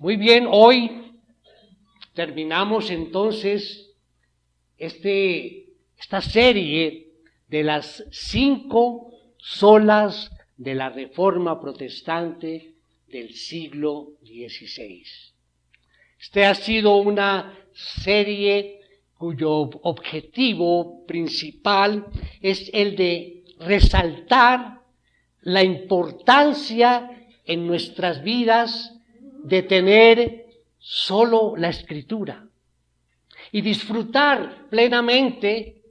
Muy bien, hoy terminamos entonces esta serie de las 5 solas de la Reforma Protestante del siglo XVI. Este ha sido una serie cuyo objetivo principal es el de resaltar la importancia en nuestras vidas de tener solo la Escritura y disfrutar plenamente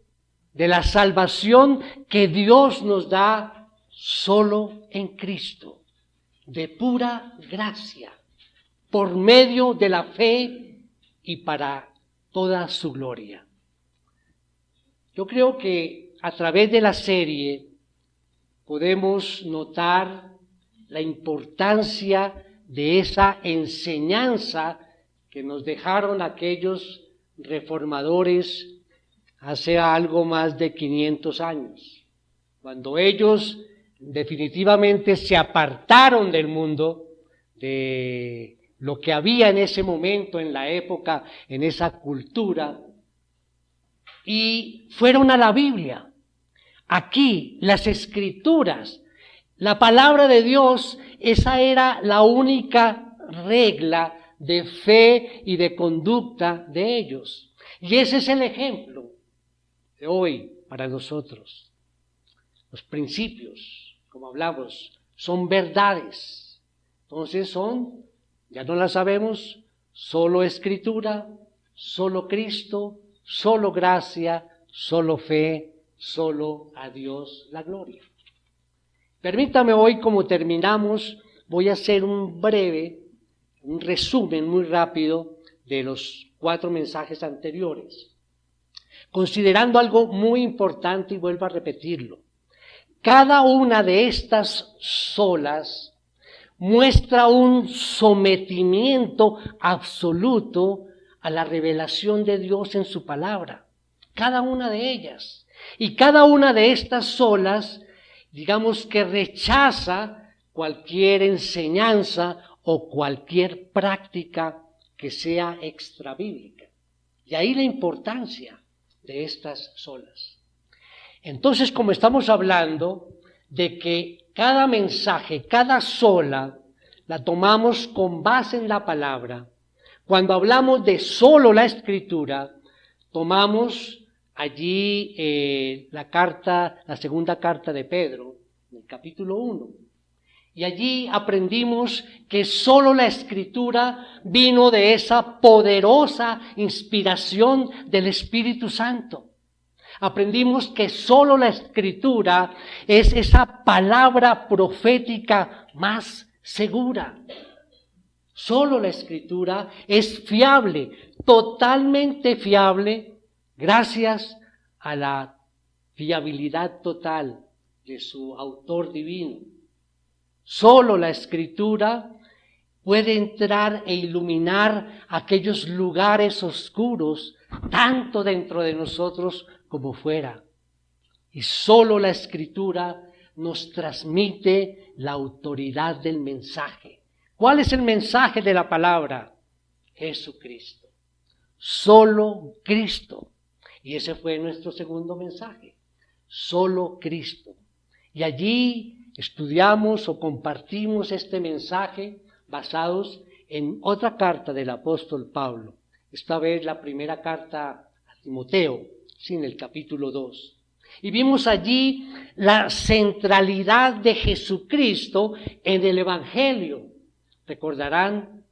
de la salvación que Dios nos da solo en Cristo, de pura gracia, por medio de la fe y para toda su gloria. Yo creo que a través de la serie podemos notar la importancia de esa enseñanza que nos dejaron aquellos reformadores hace algo más de 500 años, cuando ellos definitivamente se apartaron del mundo, de lo que había en ese momento, en la época, en esa cultura, y fueron a la Biblia. Aquí, las Escrituras, la palabra de Dios, esa era la única regla de fe y de conducta de ellos. Y ese es el ejemplo de hoy para nosotros. Los principios, como hablamos, son verdades. Entonces ya no las sabemos, solo Escritura, solo Cristo, solo gracia, solo fe, solo a Dios la gloria. Permítame hoy, como terminamos, voy a hacer un resumen muy rápido de los 4 mensajes anteriores, considerando algo muy importante y vuelvo a repetirlo. Cada una de estas solas muestra un sometimiento absoluto a la revelación de Dios en su palabra. Cada una de ellas. Y cada una de estas solas, digamos que rechaza cualquier enseñanza o cualquier práctica que sea extrabíblica. Y ahí la importancia de estas solas. Entonces, como estamos hablando de que cada mensaje, cada sola, la tomamos con base en la palabra, cuando hablamos de solo la Escritura, tomamos allí la segunda carta de Pedro, en el capítulo 1. Y allí aprendimos que solo la Escritura vino de esa poderosa inspiración del Espíritu Santo. Aprendimos que solo la Escritura es esa palabra profética más segura. Solo la Escritura es fiable, totalmente fiable, gracias a la fiabilidad total de su autor divino. Solo la Escritura puede entrar e iluminar aquellos lugares oscuros, tanto dentro de nosotros como fuera. Y solo la Escritura nos transmite la autoridad del mensaje. ¿Cuál es el mensaje de la palabra? Jesucristo. Solo Cristo. Y ese fue nuestro segundo mensaje. Solo Cristo. Y allí estudiamos o compartimos este mensaje basados en otra carta del apóstol Pablo. Esta vez la primera carta a Timoteo, en el capítulo 2. Y vimos allí la centralidad de Jesucristo en el Evangelio. Recordarán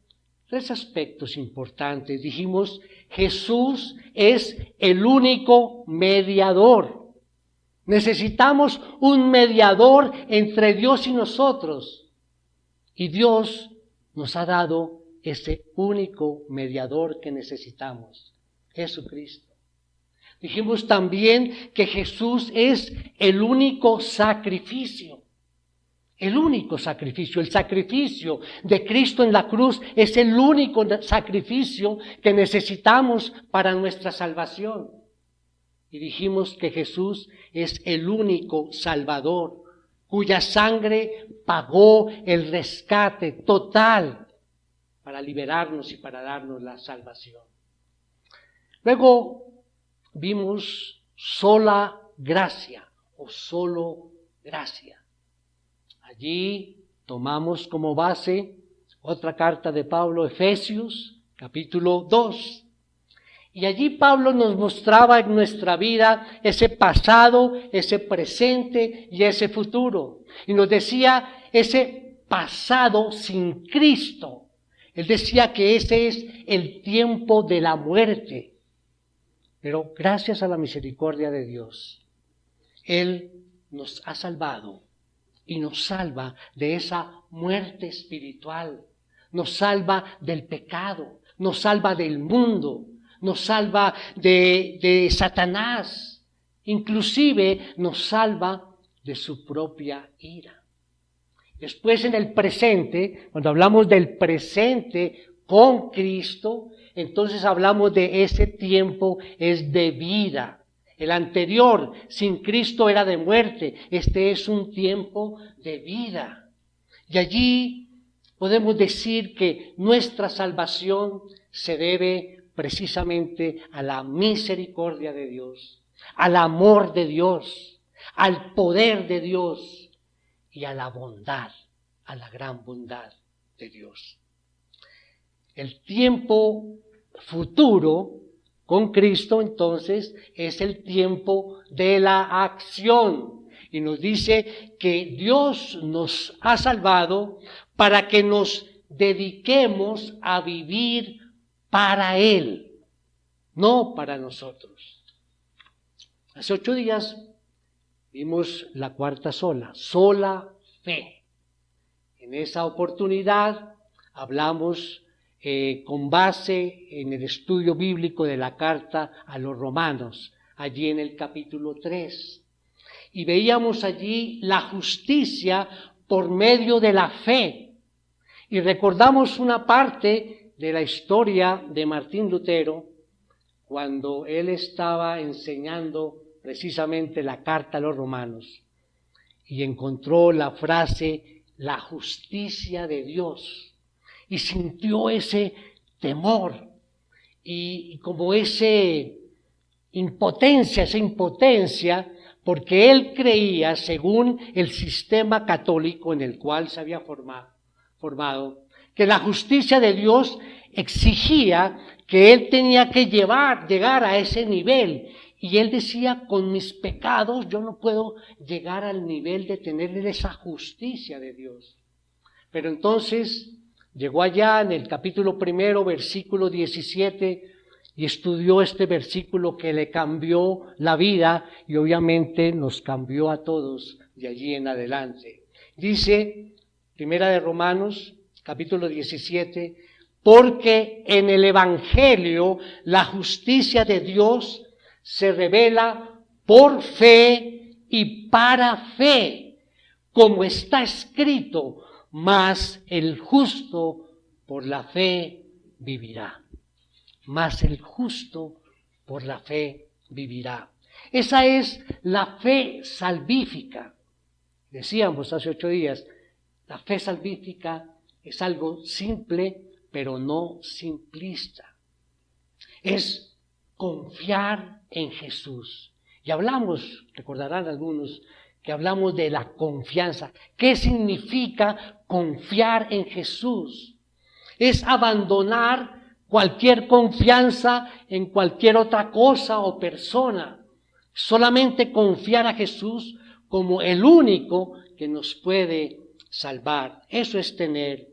3 aspectos importantes. Dijimos, Jesús es el único mediador. Necesitamos un mediador entre Dios y nosotros. Y Dios nos ha dado ese único mediador que necesitamos, Jesucristo. Dijimos también que Jesús es el único sacrificio. El único sacrificio, el sacrificio de Cristo en la cruz es el único sacrificio que necesitamos para nuestra salvación. Y dijimos que Jesús es el único Salvador, cuya sangre pagó el rescate total para liberarnos y para darnos la salvación. Luego vimos sola gracia o solo gracia. Allí tomamos como base otra carta de Pablo, Efesios, capítulo 2. Y allí Pablo nos mostraba en nuestra vida ese pasado, ese presente y ese futuro. Y nos decía ese pasado sin Cristo. Él decía que ese es el tiempo de la muerte. Pero gracias a la misericordia de Dios, Él nos ha salvado y nos salva de esa muerte espiritual. Nos salva del pecado, nos salva del mundo, nos salva de Satanás, inclusive nos salva de su propia ira. Después en el presente, cuando hablamos del presente con Cristo, entonces hablamos de ese tiempo es de vida. El anterior, sin Cristo, era de muerte. Este es un tiempo de vida. Y allí podemos decir que nuestra salvación se debe precisamente a la misericordia de Dios, al amor de Dios, al poder de Dios y a la bondad, a la gran bondad de Dios. El tiempo futuro con Cristo, entonces, es el tiempo de la acción. Y nos dice que Dios nos ha salvado para que nos dediquemos a vivir para Él, no para nosotros. Hace 8 días vimos la cuarta sola fe. En esa oportunidad hablamos con base en el estudio bíblico de la carta a los Romanos, allí en el capítulo 3. Y veíamos allí la justicia por medio de la fe. Y recordamos una parte de la historia de Martín Lutero, cuando él estaba enseñando precisamente la carta a los Romanos y encontró la frase, la justicia de Dios. Y sintió ese temor y como esa impotencia, porque él creía, según el sistema católico en el cual se había formado, que la justicia de Dios exigía que él tenía que llegar a ese nivel. Y él decía, con mis pecados yo no puedo llegar al nivel de tener esa justicia de Dios. Pero entonces llegó allá en el capítulo 1, versículo 17, y estudió este versículo que le cambió la vida y obviamente nos cambió a todos de allí en adelante. Dice, Primera de Romanos, capítulo 17, porque en el Evangelio la justicia de Dios se revela por fe y para fe, como está escrito, mas el justo por la fe vivirá. Mas el justo por la fe vivirá. Esa es la fe salvífica. Decíamos hace 8 días, la fe salvífica es algo simple, pero no simplista. Es confiar en Jesús. Y hablamos, recordarán algunos, que hablamos de la confianza. ¿Qué significa confiar en Jesús? Es abandonar cualquier confianza en cualquier otra cosa o persona. Solamente confiar a Jesús como el único que nos puede salvar. Eso es tener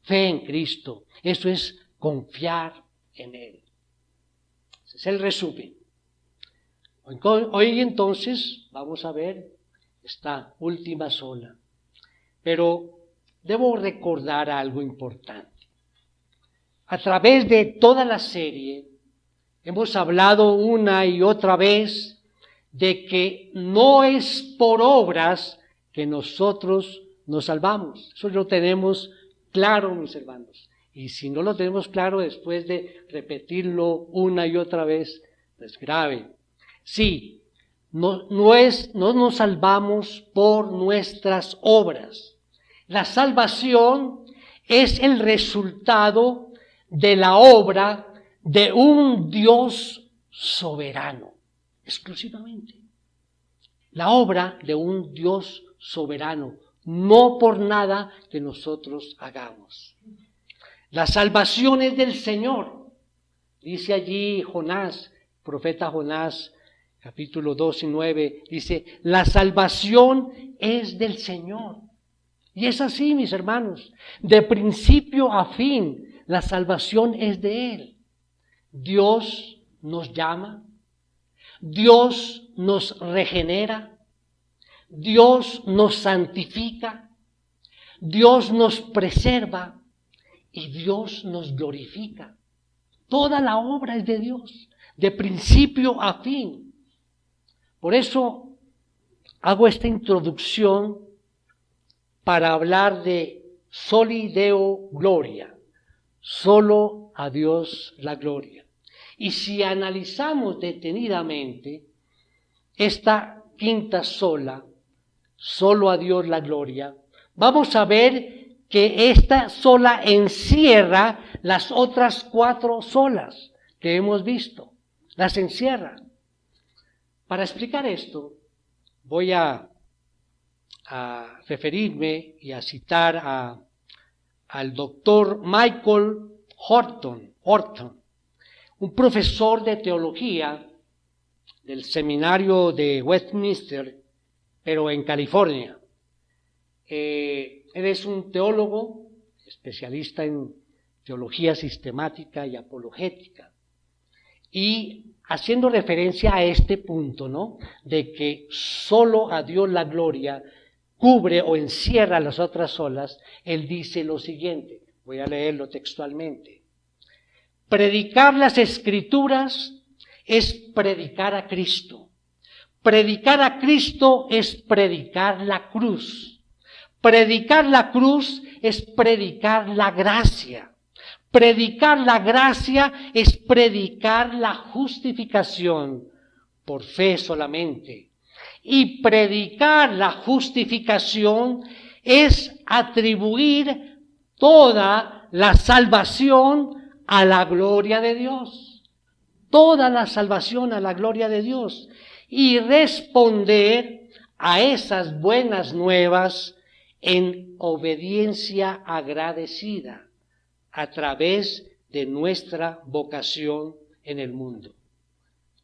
fe en Cristo. Eso es confiar en Él. Ese es el resumen. Hoy entonces vamos a ver esta última sola. Pero debo recordar algo importante. A través de toda la serie hemos hablado una y otra vez de que no es por obras que nosotros nos salvamos. Eso lo tenemos claro, mis hermanos. Y si no lo tenemos claro después de repetirlo una y otra vez, es grave. Sí, no nos salvamos por nuestras obras. La salvación es el resultado de la obra de un Dios soberano, exclusivamente. La obra de un Dios soberano, no por nada que nosotros hagamos. La salvación es del Señor. Dice allí Jonás, profeta Jonás, capítulo 2 y 9, dice, la salvación es del Señor. Y es así, mis hermanos, de principio a fin, la salvación es de Él. Dios nos llama, Dios nos regenera, Dios nos santifica, Dios nos preserva y Dios nos glorifica. Toda la obra es de Dios, de principio a fin. Por eso hago esta introducción para hablar de soli Deo gloria, solo a Dios la gloria. Y si analizamos detenidamente esta quinta sola, solo a Dios la gloria, vamos a ver que esta sola encierra las otras 4 solas que hemos visto, las encierra. Para explicar esto, voy a referirme y a citar al doctor Michael Horton, un profesor de teología del seminario de Westminster, pero en California. Él es un teólogo, especialista en teología sistemática y apologética, y haciendo referencia a este punto, ¿no?, de que solo a Dios la gloria cubre o encierra las otras solas, él dice lo siguiente, voy a leerlo textualmente. Predicar las Escrituras es predicar a Cristo. Predicar a Cristo es predicar la cruz. Predicar la cruz es predicar la gracia. Predicar la gracia es predicar la justificación por fe solamente. Y predicar la justificación es atribuir toda la salvación a la gloria de Dios. Toda la salvación a la gloria de Dios. Y responder a esas buenas nuevas en obediencia agradecida a través de nuestra vocación en el mundo.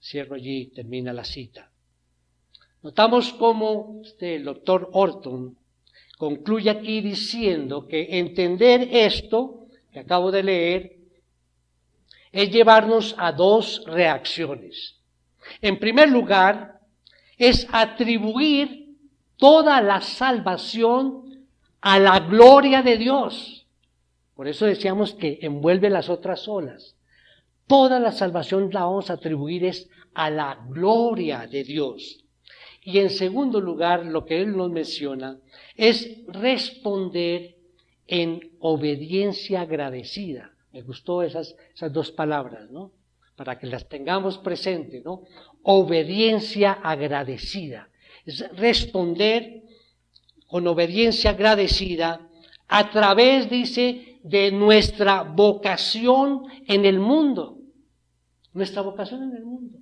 Cierro allí, termina la cita. Notamos cómo el doctor Horton concluye aquí diciendo que entender esto que acabo de leer es llevarnos a 2 reacciones. En primer lugar, es atribuir toda la salvación a la gloria de Dios. Por eso decíamos que envuelve las otras olas. Toda la salvación la vamos a atribuir es a la gloria de Dios. Y en segundo lugar, lo que él nos menciona es responder en obediencia agradecida. Me gustó esas 2 palabras, ¿no?, para que las tengamos presentes, ¿no? Obediencia agradecida. Es responder con obediencia agradecida a través, dice, de nuestra vocación en el mundo. Nuestra vocación en el mundo.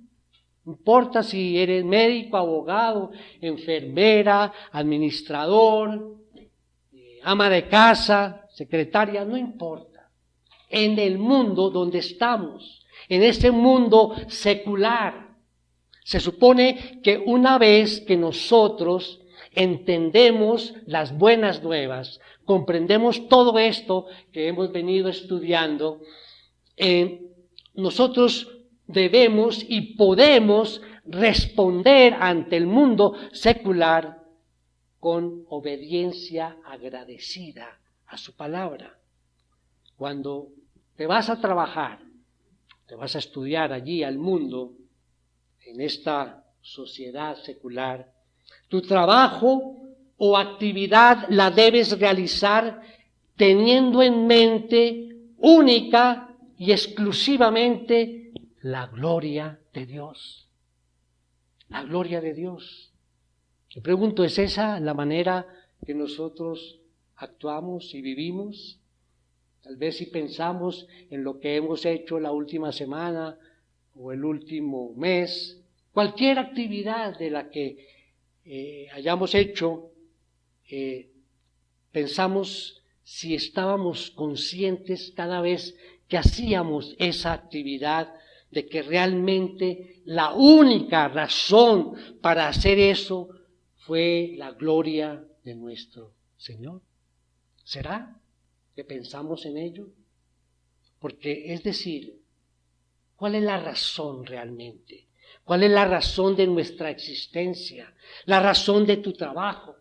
No importa si eres médico, abogado, enfermera, administrador, ama de casa, secretaria, no importa. En el mundo donde estamos, en este mundo secular, se supone que una vez que nosotros entendemos las buenas nuevas, comprendemos todo esto que hemos venido estudiando, nosotros debemos y podemos responder ante el mundo secular con obediencia agradecida a su palabra. Cuando te vas a trabajar, te vas a estudiar allí al mundo, en esta sociedad secular, tu trabajo o actividad la debes realizar teniendo en mente única y exclusivamente la gloria de Dios. La gloria de Dios. Te pregunto, ¿es esa la manera que nosotros actuamos y vivimos? Tal vez si pensamos en lo que hemos hecho la última semana o el último mes, cualquier actividad de la que hayamos hecho, pensamos si estábamos conscientes cada vez que hacíamos esa actividad de que realmente la única razón para hacer eso fue la gloria de nuestro Señor. ¿Será que pensamos en ello? Porque es decir, ¿cuál es la razón realmente? ¿Cuál es la razón de nuestra existencia? La razón de tu trabajo,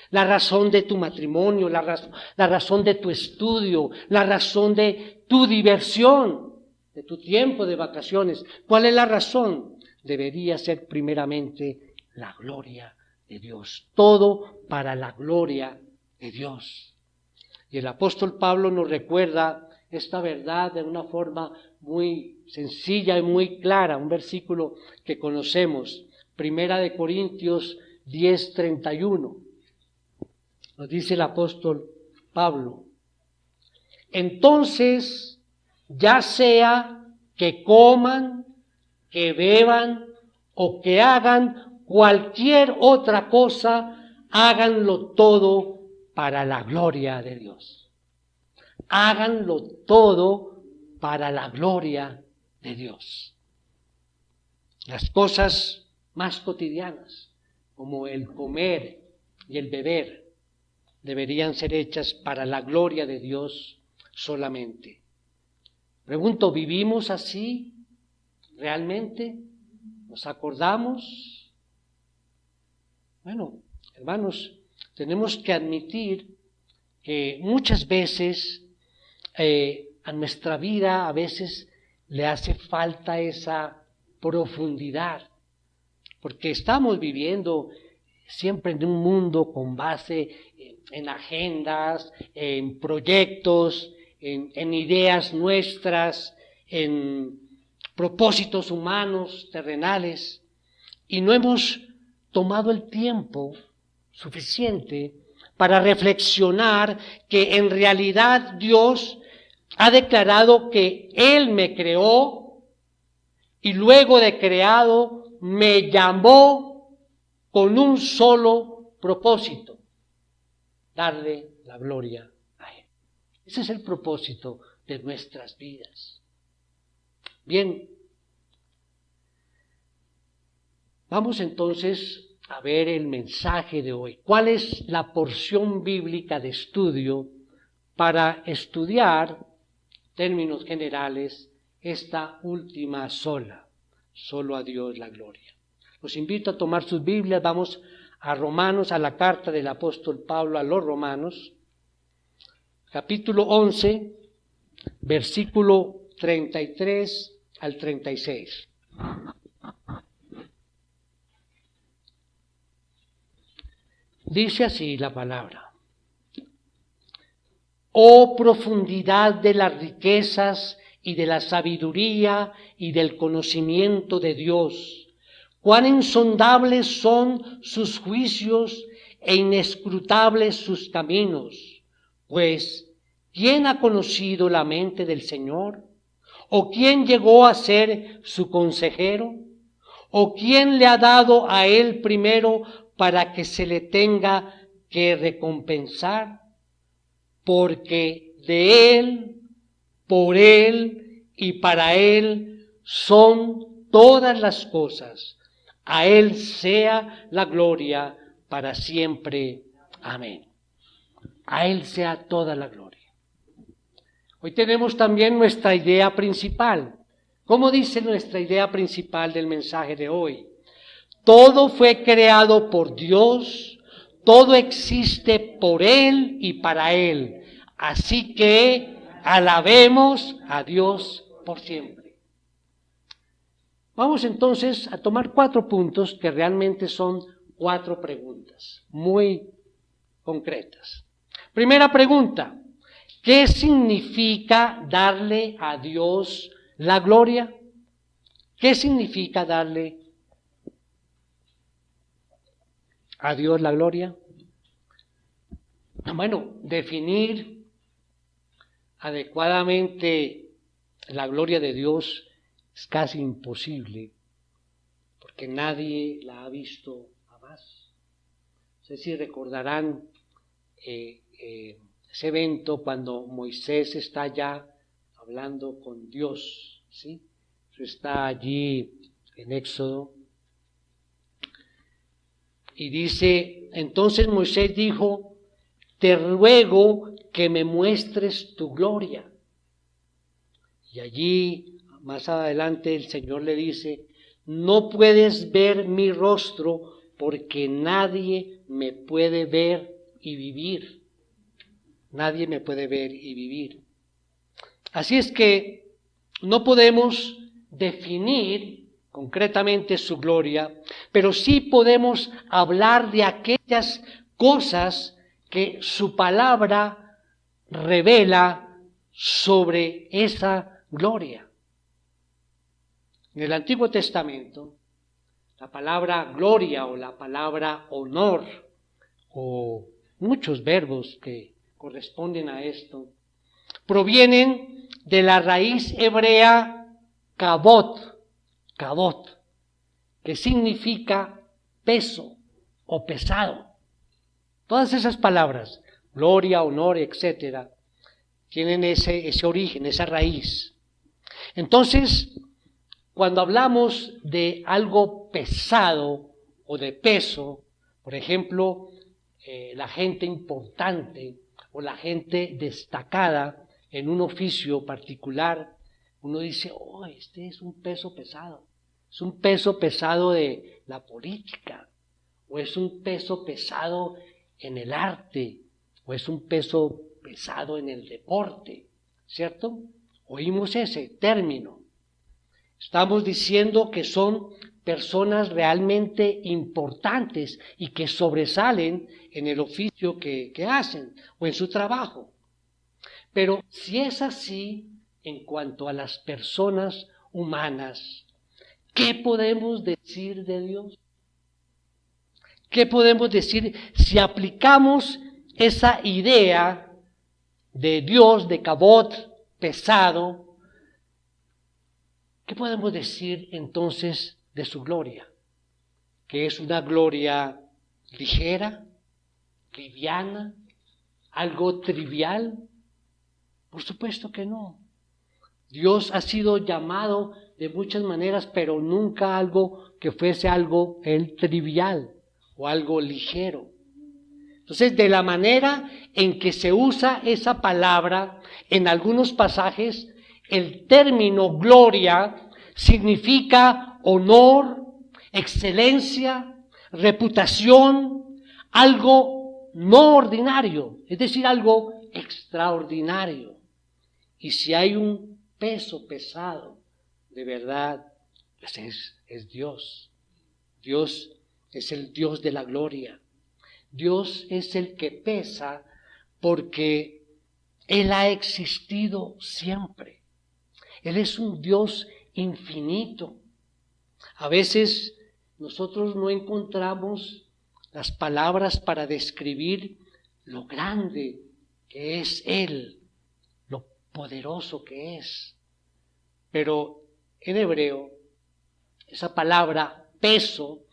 la razón de tu matrimonio, la razón de tu estudio, la razón de tu diversión, de tu tiempo de vacaciones. ¿Cuál es la razón? Debería ser primeramente la gloria de Dios. Todo para la gloria de Dios. Y el apóstol Pablo nos recuerda esta verdad de una forma muy sencilla y muy clara, un versículo que conocemos, 1 Corintios 10:31. Nos dice el apóstol Pablo: entonces, ya sea que coman, que beban o que hagan cualquier otra cosa, háganlo todo para la gloria de Dios. Háganlo todo para la gloria de Dios. Las cosas más cotidianas, como el comer y el beber, deberían ser hechas para la gloria de Dios solamente. Pregunto, ¿vivimos así realmente? ¿Nos acordamos? Bueno, hermanos, tenemos que admitir que muchas veces a nuestra vida a veces le hace falta esa profundidad, porque estamos viviendo siempre en un mundo con base en agendas, en proyectos, en ideas nuestras, en propósitos humanos, terrenales, y no hemos tomado el tiempo suficiente para reflexionar que en realidad Dios ha declarado que Él me creó y luego de creado me llamó con un solo propósito: darle la gloria a Él. Ese es el propósito de nuestras vidas. Bien, vamos entonces a ver el mensaje de hoy. ¿Cuál es la porción bíblica de estudio para estudiar, en términos generales, esta última sola? Solo a Dios la gloria. Los invito a tomar sus Biblias. Vamos a Romanos, a la carta del apóstol Pablo a los Romanos, capítulo 11, versículo 33 al 36. Dice así la palabra: oh profundidad de las riquezas y de la sabiduría y del conocimiento de Dios, cuán insondables son sus juicios e inescrutables sus caminos. Pues, ¿quién ha conocido la mente del Señor? ¿O quién llegó a ser su consejero? ¿O quién le ha dado a él primero para que se le tenga que recompensar? Porque de Él, por Él y para Él son todas las cosas. A Él sea la gloria para siempre. Amén. A Él sea toda la gloria. Hoy tenemos también nuestra idea principal. ¿Cómo dice nuestra idea principal del mensaje de hoy? Todo fue creado por Dios, todo existe por Él y para Él. Así que alabemos a Dios por siempre. Vamos entonces a tomar 4 puntos que realmente son 4 preguntas muy concretas. Primera pregunta: ¿qué significa darle a Dios la gloria? ¿Qué significa darle a Dios la gloria? Bueno, definir adecuadamente la gloria de Dios es casi imposible, porque nadie la ha visto jamás. No sé si recordarán ese evento cuando Moisés está ya hablando con Dios, ¿sí? Eso está allí en Éxodo. Y dice, entonces Moisés dijo, te ruego que me muestres tu gloria. Y allí, más adelante, el Señor le dice, no puedes ver mi rostro porque nadie me puede ver y vivir. Nadie me puede ver y vivir. Así es que no podemos definir concretamente su gloria, pero sí podemos hablar de aquellas cosas que su palabra revela sobre esa gloria. En el Antiguo Testamento, la palabra gloria o la palabra honor o muchos verbos que corresponden a esto provienen de la raíz hebrea kabod, que significa peso o pesado. Todas esas palabras, gloria, honor, etcétera, tienen ese origen, esa raíz. Entonces, cuando hablamos de algo pesado o de peso, por ejemplo, la gente importante o la gente destacada en un oficio particular, uno dice, oh, este es un peso pesado. Es un peso pesado de la política, o es un peso pesado en el arte, o es un peso pesado en el deporte, ¿cierto? Oímos ese término. Estamos diciendo que son personas realmente importantes y que sobresalen en el oficio que hacen o en su trabajo. Pero si es así en cuanto a las personas humanas, ¿qué podemos decir de Dios? ¿Qué podemos decir si aplicamos esa idea de Dios, de kabod, pesado? ¿Qué podemos decir entonces de su gloria? ¿Que es una gloria ligera, liviana, algo trivial? Por supuesto que no. Dios ha sido llamado de muchas maneras, pero nunca algo que fuese algo trivial o algo ligero. Entonces, de la manera en que se usa esa palabra en algunos pasajes, el término gloria significa honor, excelencia, reputación, algo no ordinario, es decir, algo extraordinario. Y si hay un peso pesado, de verdad, pues es Dios. Dios es el Dios de la gloria. Dios es el que pesa porque Él ha existido siempre. Él es un Dios infinito. A veces nosotros no encontramos las palabras para describir lo grande que es Él, lo poderoso que es. Pero en hebreo, esa palabra peso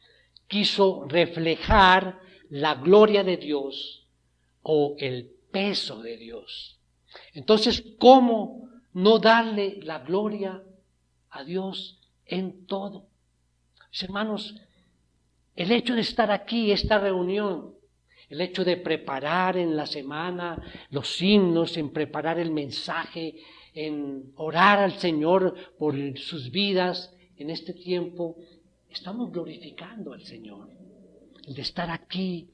quiso reflejar la gloria de Dios o el peso de Dios. Entonces, ¿cómo no darle la gloria a Dios en todo? Mis hermanos, el hecho de estar aquí, esta reunión, el hecho de preparar en la semana los himnos, en preparar el mensaje, en orar al Señor por sus vidas en este tiempo, estamos glorificando al Señor. El de estar aquí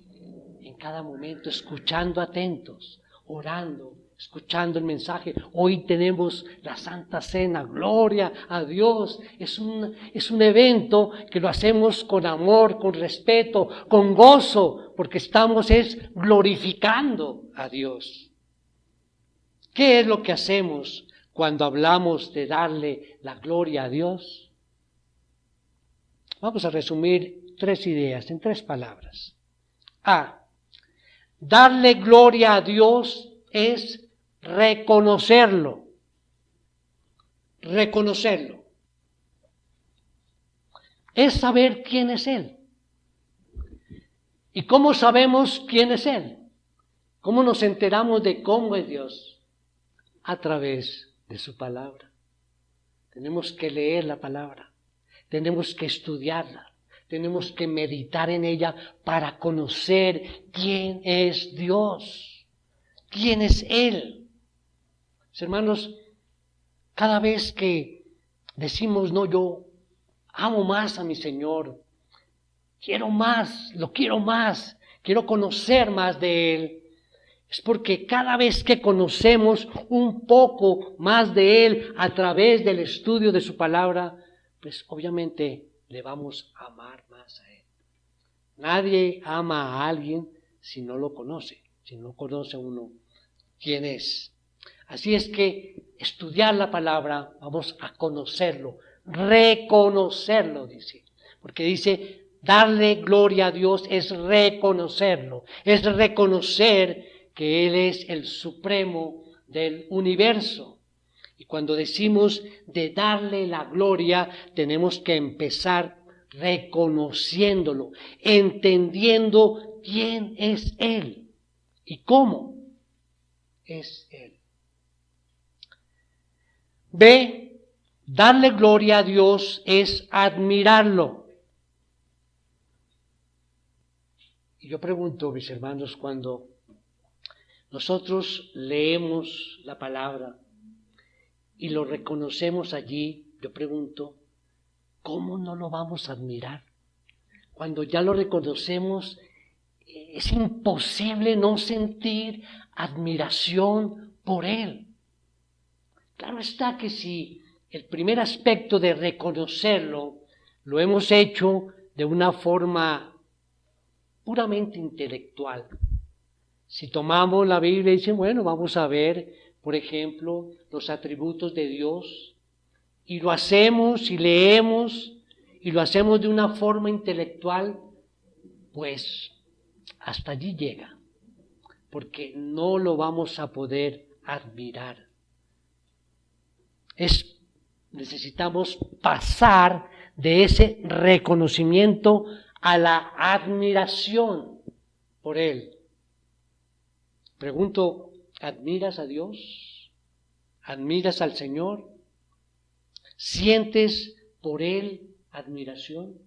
en cada momento, escuchando atentos, orando, escuchando el mensaje. Hoy tenemos la Santa Cena, gloria a Dios. Es un evento que lo hacemos con amor, con respeto, con gozo, porque estamos glorificando a Dios. ¿Qué es lo que hacemos cuando hablamos de darle la gloria a Dios? Vamos a resumir 3 ideas en 3 palabras. A. Darle gloria a Dios es reconocerlo. Reconocerlo. Es saber quién es Él. ¿Y cómo sabemos quién es Él? ¿Cómo nos enteramos de cómo es Dios? A través de su palabra. Tenemos que leer la palabra. Tenemos que estudiarla. Tenemos que meditar en ella para conocer quién es Dios. ¿Quién es Él? Hermanos, cada vez que decimos, no, yo amo más a mi Señor, quiero más, lo quiero más, quiero conocer más de Él, es porque cada vez que conocemos un poco más de Él a través del estudio de su palabra, pues obviamente le vamos a amar más a Él. Nadie ama a alguien si no lo conoce, si no conoce uno quién es. Así es que estudiar la palabra, vamos a conocerlo, reconocerlo, dice. Porque dice, darle gloria a Dios es reconocerlo, es reconocer que Él es el supremo del universo. Y cuando decimos de darle la gloria, tenemos que empezar reconociéndolo, entendiendo quién es Él y cómo es Él. B, darle gloria a Dios es admirarlo. Y yo pregunto, mis hermanos, cuando nosotros leemos la palabra y lo reconocemos allí, yo pregunto, ¿cómo no lo vamos a admirar? Cuando ya lo reconocemos, es imposible no sentir admiración por Él. Claro está que si el primer aspecto de reconocerlo lo hemos hecho de una forma puramente intelectual. Si tomamos la Biblia y decimos, bueno, vamos a ver, por ejemplo, los atributos de Dios, y lo hacemos y leemos, y lo hacemos de una forma intelectual, pues hasta allí llega, porque no lo vamos a poder admirar. Necesitamos pasar de ese reconocimiento a la admiración por Él. Pregunto, ¿admiras a Dios? ¿Admiras al Señor? ¿Sientes por Él admiración?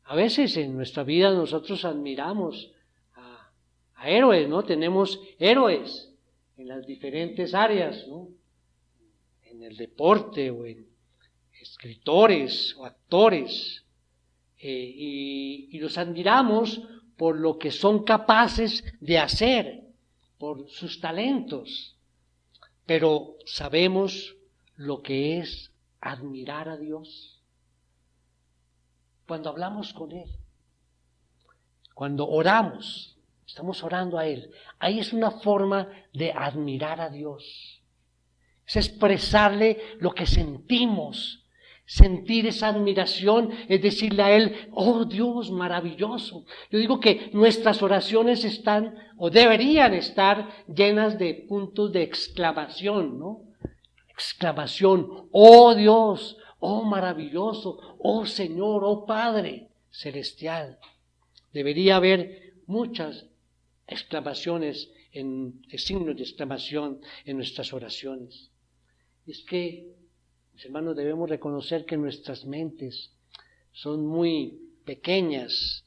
A veces en nuestra vida nosotros admiramos a héroes, ¿no? Tenemos héroes en las diferentes áreas, ¿no? En el deporte o en escritores o actores, y los admiramos por lo que son capaces de hacer, por sus talentos, pero sabemos lo que es admirar a Dios. Cuando hablamos con Él, cuando oramos, estamos orando a Él, ahí es una forma de admirar a Dios. Es expresarle lo que sentimos, sentir esa admiración, es decirle a Él, oh Dios maravilloso. Yo digo que nuestras oraciones están o deberían estar llenas de puntos de exclamación, ¿no? Exclamación, oh Dios, oh maravilloso, oh Señor, oh Padre celestial. Debería haber muchas exclamaciones, signos de exclamación en nuestras oraciones. Es que, mis hermanos, debemos reconocer que nuestras mentes son muy pequeñas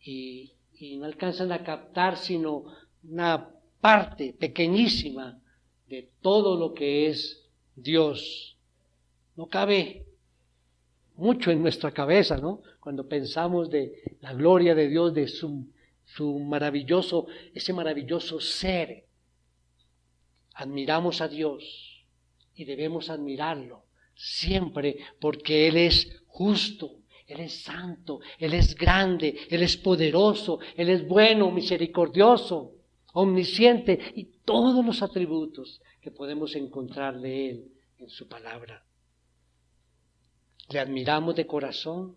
y no alcanzan a captar sino una parte pequeñísima de todo lo que es Dios. No cabe mucho en nuestra cabeza, ¿no? Cuando pensamos de la gloria de Dios, de ese maravilloso ser. Admiramos a Dios y debemos admirarlo siempre porque Él es justo, Él es santo, Él es grande, Él es poderoso, Él es bueno, misericordioso, omnisciente y todos los atributos que podemos encontrar de Él en su palabra. Le admiramos de corazón,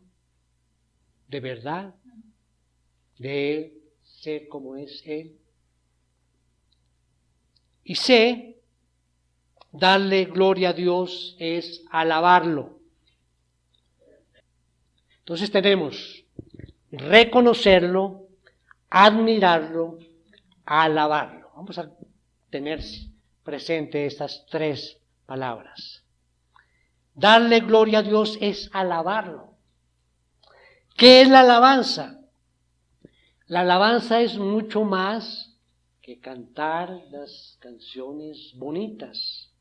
de verdad, de Él ser como es Él. Y C, darle gloria a Dios es alabarlo. Entonces tenemos reconocerlo, admirarlo, alabarlo. Vamos a tener presente estas tres palabras. Darle gloria a Dios es alabarlo. ¿Qué es la alabanza? La alabanza es mucho más que cantar las canciones bonitas.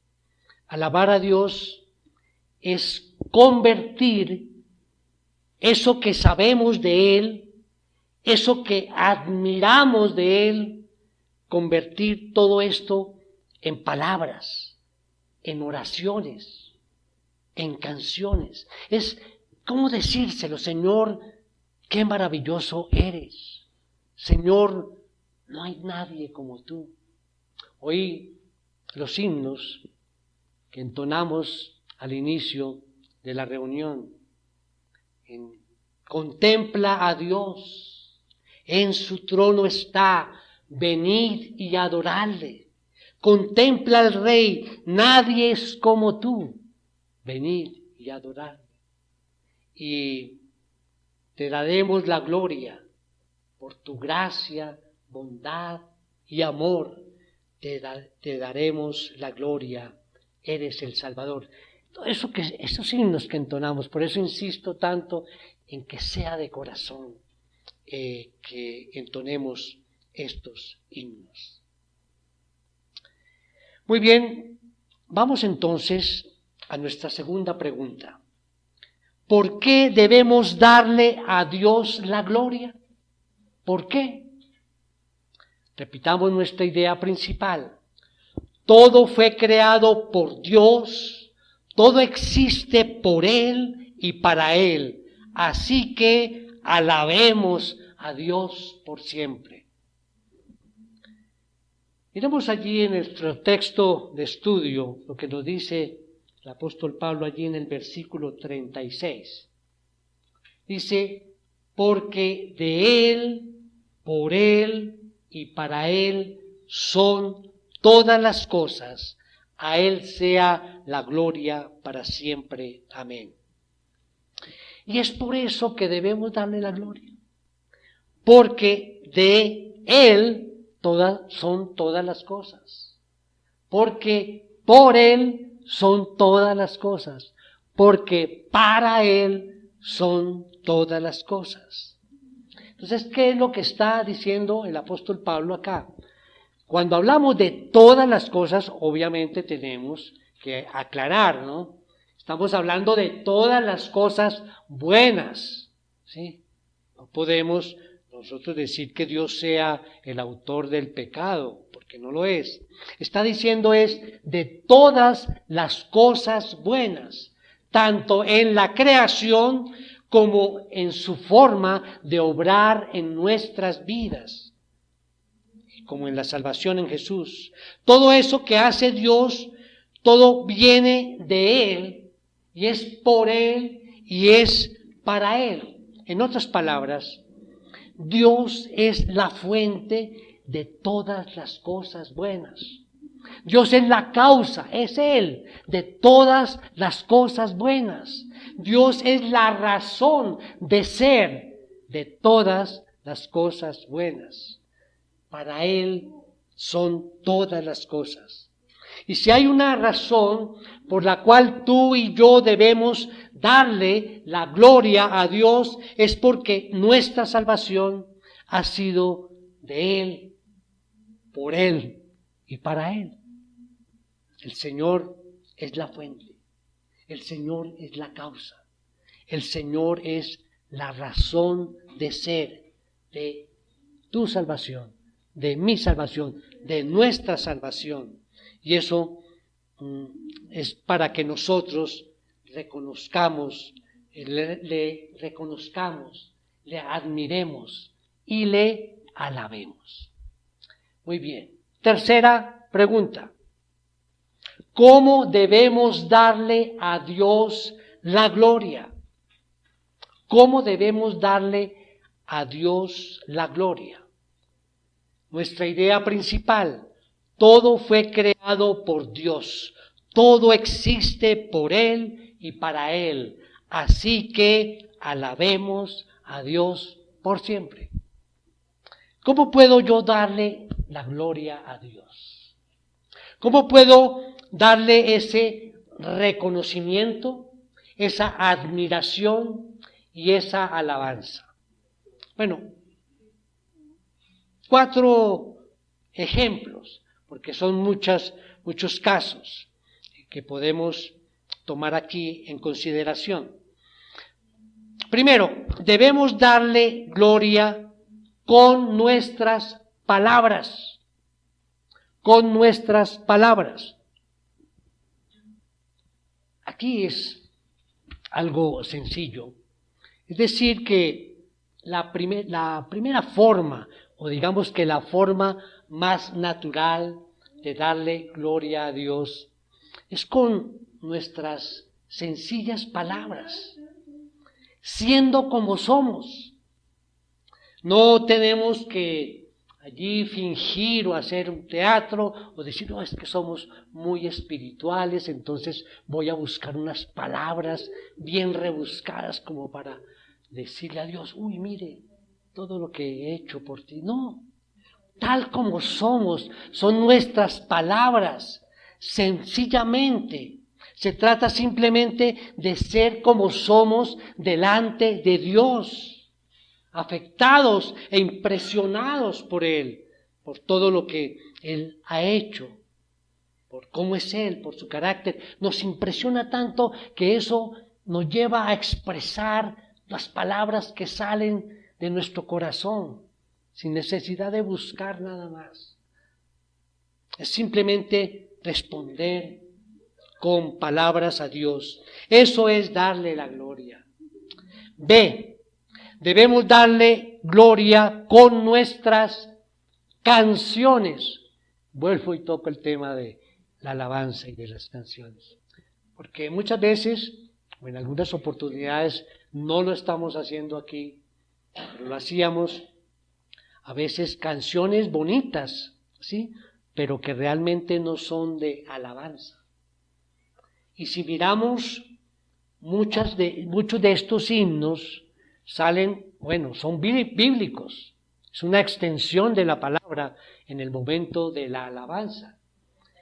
Alabar a Dios es convertir eso que sabemos de Él, eso que admiramos de Él, convertir todo esto en palabras, en oraciones, en canciones. Es como decírselo: Señor, qué maravilloso eres. Señor, no hay nadie como tú. Hoy los himnos que entonamos al inicio de la reunión, contempla a Dios, en su trono está, venid y adoradle. Contempla al Rey, nadie es como tú, venid y adoradle. Y te daremos la gloria por tu gracia, bondad y amor. Te daremos la gloria, eres el Salvador. Todo eso esos himnos que entonamos, por eso insisto tanto en que sea de corazón que entonemos estos himnos. Muy bien, vamos entonces a nuestra segunda pregunta. ¿Por qué debemos darle a Dios la gloria? ¿Por qué? Repitamos nuestra idea principal. Todo fue creado por Dios, todo existe por Él y para Él. Así que alabemos a Dios por siempre. Miremos allí en nuestro texto de estudio lo que nos dice el apóstol Pablo allí en el versículo 36. Dice, porque de Él, por Él y para Él son todas las cosas. A Él sea la gloria para siempre. Amén. Y es por eso que debemos darle la gloria. Porque de Él son todas las cosas. Porque por Él son todas las cosas. Porque para Él son todas las cosas. Entonces, ¿qué es lo que está diciendo el apóstol Pablo acá? Cuando hablamos de todas las cosas, obviamente tenemos que aclarar, ¿no? Estamos hablando de todas las cosas buenas, ¿sí? No podemos nosotros decir que Dios sea el autor del pecado, porque no lo es. Está diciendo es de todas las cosas buenas, tanto en la creación como en su forma de obrar en nuestras vidas, como en la salvación en Jesús. Todo eso que hace Dios, todo viene de Él, y es por Él, y es para Él. En otras palabras, Dios es la fuente de todas las cosas buenas. Dios es la causa, es Él, de todas las cosas buenas. Dios es la razón de ser de todas las cosas buenas. Para Él son todas las cosas. Y si hay una razón por la cual tú y yo debemos darle la gloria a Dios, es porque nuestra salvación ha sido de Él, por Él y para Él. El Señor es la fuente, el Señor es la causa, el Señor es la razón de ser de tu salvación, de mi salvación, de nuestra salvación. Y eso es para que nosotros reconozcamos, le reconozcamos, le admiremos y le alabemos. Muy bien. Tercera pregunta. ¿Cómo debemos darle a Dios la gloria? ¿Cómo debemos darle a Dios la gloria? Nuestra idea principal. Todo fue creado por Dios. Todo existe por Él y para Él. Así que alabemos a Dios por siempre. ¿Cómo puedo yo darle la gloria a Dios? ¿Cómo puedo darle ese reconocimiento, esa admiración y esa alabanza? Bueno, 4 ejemplos, porque son muchos casos que podemos tomar aquí en consideración. Primero, debemos darle gloria con nuestras palabras. Con nuestras palabras. Aquí es algo sencillo. Es decir, que la primera forma, o digamos que la forma más natural de darle gloria a Dios, es con nuestras sencillas palabras, siendo como somos. No tenemos que allí fingir o hacer un teatro o decir, no, es que somos muy espirituales, entonces voy a buscar unas palabras bien rebuscadas como para decirle a Dios, uy, mire, todo lo que he hecho por ti. No, tal como somos, son nuestras palabras, sencillamente. Se trata simplemente de ser como somos delante de Dios, afectados e impresionados por Él, por todo lo que Él ha hecho, por cómo es Él, por su carácter. Nos impresiona tanto que eso nos lleva a expresar las palabras que salen de nuestro corazón, sin necesidad de buscar nada más. Es simplemente responder con palabras a Dios. Eso es darle la gloria. B, debemos darle gloria con nuestras canciones. Vuelvo y toco el tema de la alabanza y de las canciones. Porque muchas veces, o en algunas oportunidades, no lo estamos haciendo aquí, pero lo hacíamos a veces canciones bonitas, ¿sí? Pero que realmente no son de alabanza. Y si miramos, muchos de estos himnos salen, bueno, son bíblicos. Es una extensión de la palabra en el momento de la alabanza.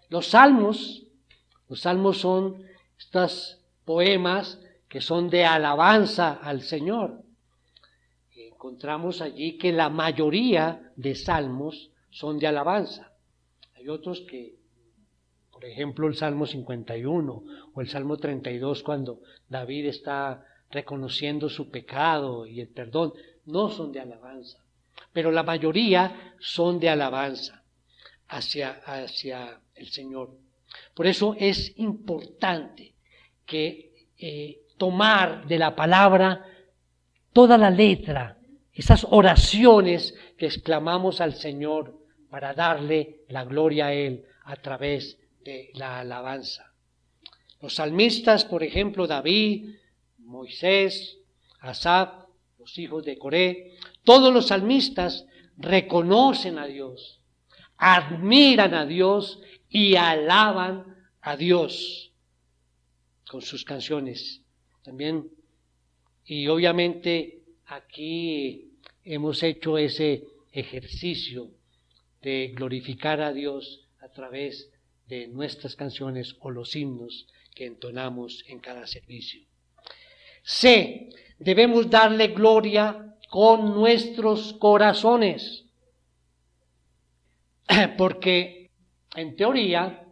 Los salmos son estos poemas que son de alabanza al Señor. Encontramos allí que la mayoría de salmos son de alabanza. Hay otros que, por ejemplo, el Salmo 51 o el Salmo 32, cuando David está reconociendo su pecado y el perdón, no son de alabanza. Pero la mayoría son de alabanza hacia el Señor. Por eso es importante que tomar de la palabra toda la letra, esas oraciones que exclamamos al Señor para darle la gloria a Él a través de la alabanza. Los salmistas, por ejemplo, David, Moisés, Asaf, los hijos de Coré, todos los salmistas reconocen a Dios, admiran a Dios y alaban a Dios con sus canciones también. Y obviamente aquí hemos hecho ese ejercicio de glorificar a Dios a través de nuestras canciones o los himnos que entonamos en cada servicio. C, debemos darle gloria con nuestros corazones, porque en teoría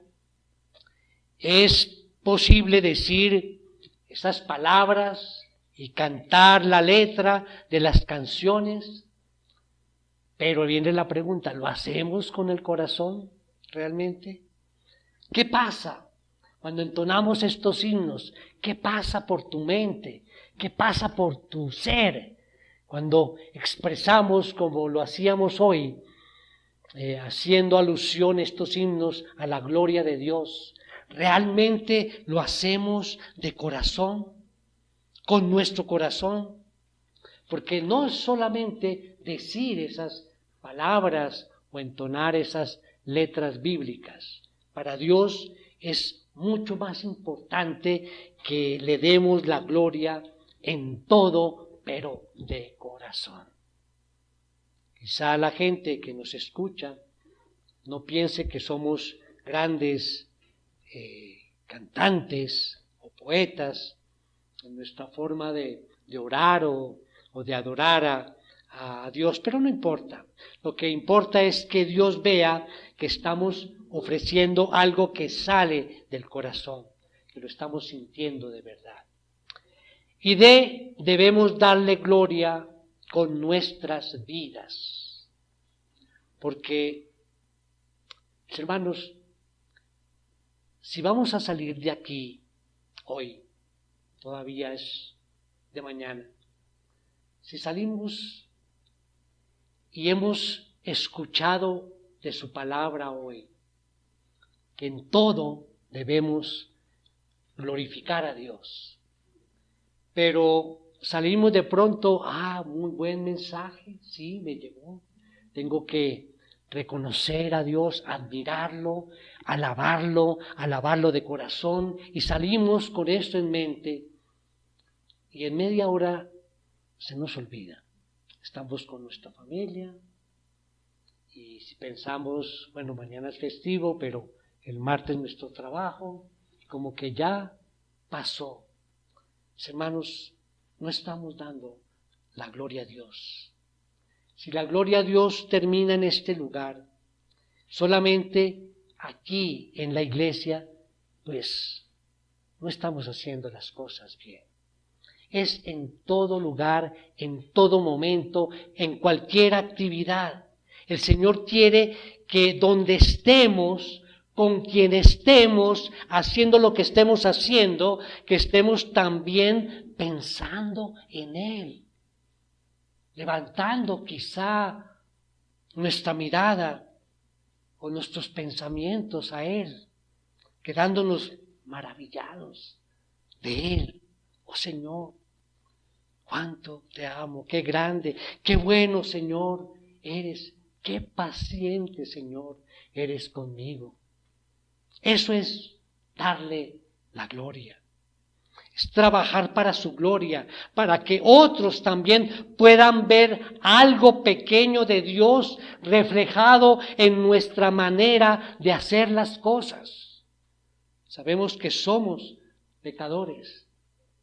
es posible decir esas palabras y cantar la letra de las canciones, pero viene la pregunta, ¿lo hacemos con el corazón realmente? ¿Qué pasa cuando entonamos estos himnos? ¿Qué pasa por tu mente? ¿Qué pasa por tu ser? Cuando expresamos como lo hacíamos hoy, haciendo alusión a estos himnos a la gloria de Dios, ¿realmente lo hacemos de corazón? Con nuestro corazón, porque no es solamente decir esas palabras o entonar esas letras bíblicas. Para Dios es mucho más importante que le demos la gloria en todo, pero de corazón. Quizá la gente que nos escucha no piense que somos grandes cantantes o poetas en nuestra forma de orar o de adorar a Dios, pero no importa. Lo que importa es que Dios vea que estamos ofreciendo algo que sale del corazón, que lo estamos sintiendo de verdad. Y debemos darle gloria con nuestras vidas. Porque, hermanos, si vamos a salir de aquí hoy, todavía es de mañana, si salimos y hemos escuchado de su palabra hoy, que en todo debemos glorificar a Dios, pero salimos de pronto, muy buen mensaje, sí, me llegó, tengo que reconocer a Dios, admirarlo, alabarlo de corazón, y salimos con esto en mente, y en media hora se nos olvida. Estamos con nuestra familia, y si pensamos, bueno, mañana es festivo, pero el martes nuestro trabajo, como que ya pasó. Hermanos, no estamos dando la gloria a Dios. Si la gloria a Dios termina en este lugar, solamente aquí en la iglesia, pues no estamos haciendo las cosas bien. Es en todo lugar, en todo momento, en cualquier actividad. El Señor quiere que donde estemos, con quien estemos, haciendo lo que estemos haciendo, que estemos también pensando en Él, levantando quizá nuestra mirada o nuestros pensamientos a Él, quedándonos maravillados de Él. Oh Señor, cuánto te amo, qué grande, qué bueno Señor eres, qué paciente Señor eres conmigo. Eso es darle la gloria. Es trabajar para su gloria, para que otros también puedan ver algo pequeño de Dios reflejado en nuestra manera de hacer las cosas. Sabemos que somos pecadores,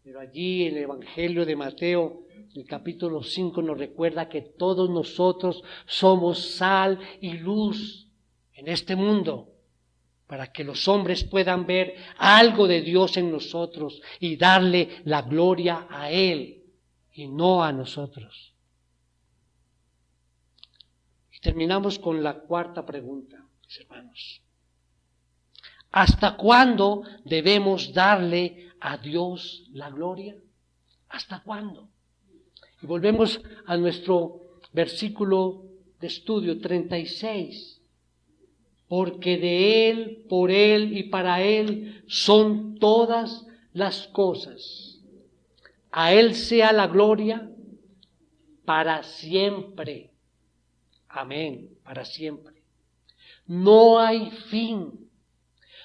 pero allí el Evangelio de Mateo, el capítulo 5, nos recuerda que todos nosotros somos sal y luz en este mundo, para que los hombres puedan ver algo de Dios en nosotros y darle la gloria a Él y no a nosotros. Y terminamos con la cuarta pregunta, mis hermanos. ¿Hasta cuándo debemos darle a Dios la gloria? ¿Hasta cuándo? Y volvemos a nuestro versículo de estudio 36. Porque de Él, por Él y para Él son todas las cosas. A Él sea la gloria para siempre. Amén, para siempre. No hay fin,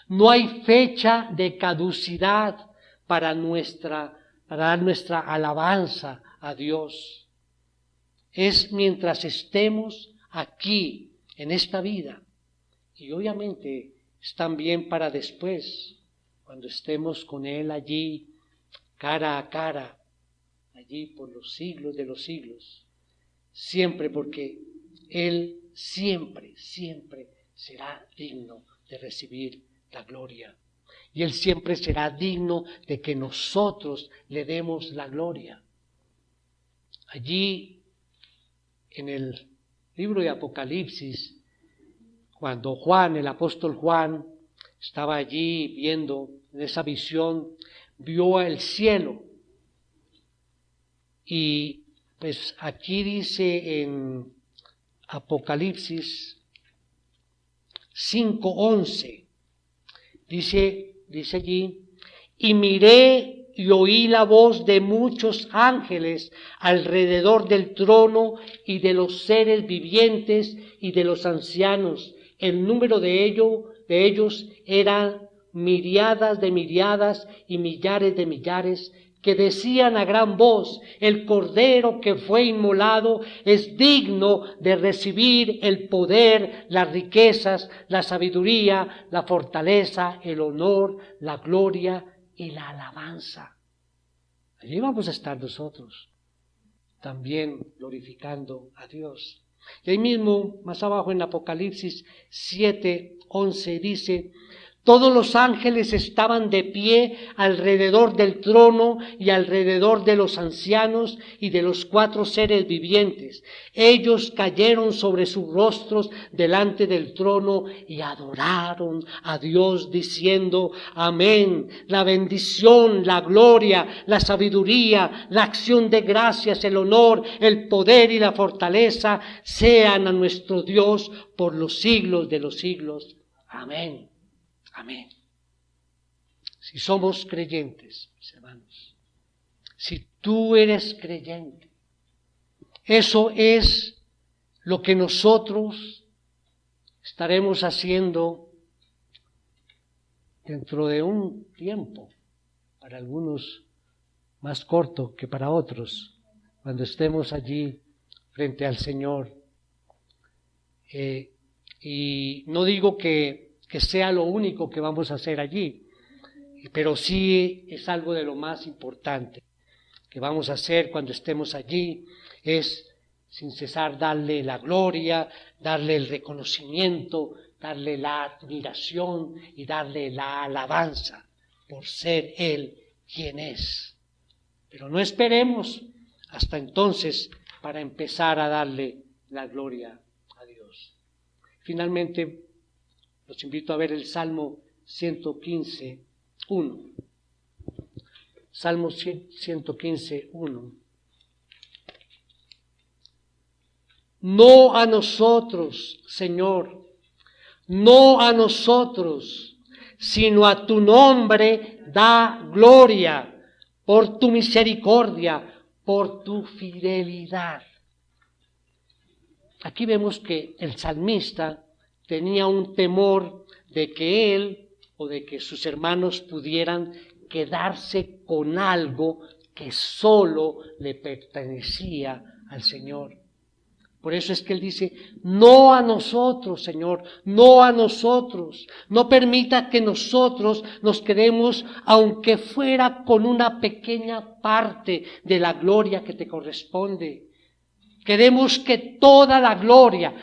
no hay fecha de caducidad para dar nuestra alabanza a Dios. Es mientras estemos aquí en esta vida. Y obviamente es también para después, cuando estemos con Él allí, cara a cara, allí por los siglos de los siglos. Siempre, porque Él siempre será digno de recibir la gloria. Y Él siempre será digno de que nosotros le demos la gloria. Allí, en el libro de Apocalipsis, cuando Juan, el apóstol Juan, estaba allí viendo en esa visión, vio el cielo. Y pues aquí dice en Apocalipsis 5:11, dice allí, y miré y oí la voz de muchos ángeles alrededor del trono y de los seres vivientes y de los ancianos, el número de ellos eran miriadas de miriadas y millares de millares, que decían a gran voz: el Cordero que fue inmolado es digno de recibir el poder, las riquezas, la sabiduría, la fortaleza, el honor, la gloria y la alabanza. Allí vamos a estar nosotros, también glorificando a Dios. Y ahí mismo, más abajo en Apocalipsis 7:11 dice: todos los ángeles estaban de pie alrededor del trono y alrededor de los ancianos y de los 4 seres vivientes. Ellos cayeron sobre sus rostros delante del trono y adoraron a Dios diciendo: amén. La bendición, la gloria, la sabiduría, la acción de gracias, el honor, el poder y la fortaleza sean a nuestro Dios por los siglos de los siglos. Amén. Amén. Si somos creyentes, mis hermanos, si tú eres creyente, eso es lo que nosotros estaremos haciendo dentro de un tiempo, para algunos más corto que para otros, cuando estemos allí frente al Señor. Y no digo que sea lo único que vamos a hacer allí, pero sí es algo de lo más importante que vamos a hacer cuando estemos allí, es sin cesar darle la gloria, darle el reconocimiento, darle la admiración y darle la alabanza por ser Él quien es. Pero no esperemos hasta entonces para empezar a darle la gloria a Dios. Finalmente, los invito a ver el Salmo 115:1. Salmo 115:1. No a nosotros, Señor, no a nosotros, sino a tu nombre da gloria, por tu misericordia, por tu fidelidad. Aquí vemos que el salmista tenía un temor de que él o de que sus hermanos pudieran quedarse con algo que solo le pertenecía al Señor. Por eso es que él dice: no a nosotros, Señor, no a nosotros. No permita que nosotros nos quedemos, aunque fuera con una pequeña parte de la gloria que te corresponde. Queremos que toda la gloria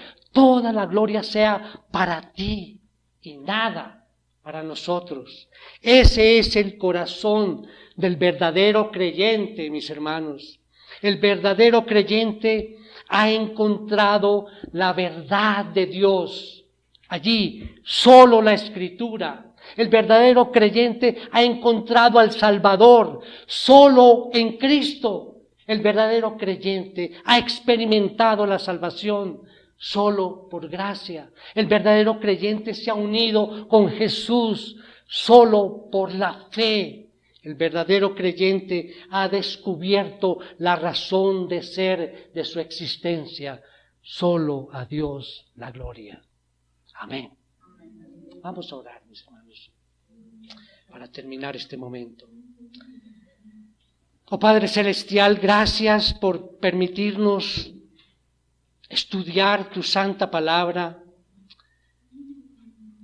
sea para ti y nada para nosotros. Ese es el corazón del verdadero creyente, mis hermanos. El verdadero creyente ha encontrado la verdad de Dios. Allí, solo la Escritura. El verdadero creyente ha encontrado al Salvador, solo en Cristo. El verdadero creyente ha experimentado la salvación solo por gracia. El verdadero creyente se ha unido con Jesús solo por la fe. El verdadero creyente ha descubierto la razón de ser de su existencia. Solo a Dios la gloria. Amén. Vamos a orar, mis hermanos, para terminar este momento. Oh Padre Celestial, gracias por permitirnos estudiar tu santa palabra.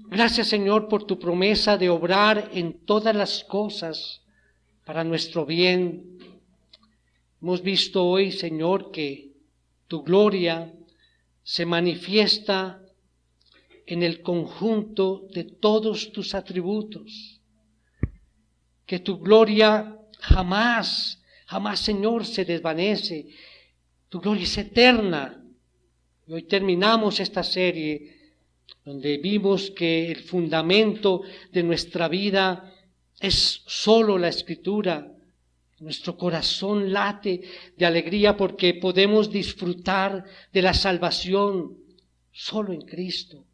Gracias, Señor, por tu promesa de obrar en todas las cosas para nuestro bien. Hemos visto hoy, Señor, que tu gloria se manifiesta en el conjunto de todos tus atributos. Que tu gloria jamás, Señor, se desvanece. Tu gloria es eterna. Y hoy terminamos esta serie donde vimos que el fundamento de nuestra vida es solo la Escritura. Nuestro corazón late de alegría porque podemos disfrutar de la salvación solo en Cristo,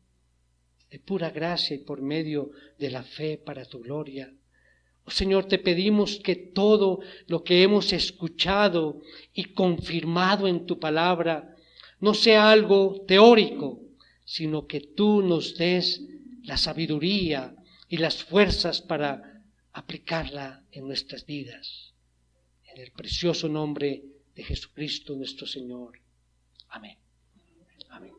de pura gracia y por medio de la fe para tu gloria. Oh Señor, te pedimos que todo lo que hemos escuchado y confirmado en tu palabra no sea algo teórico, sino que tú nos des la sabiduría y las fuerzas para aplicarla en nuestras vidas. En el precioso nombre de Jesucristo nuestro Señor. Amén. Amén.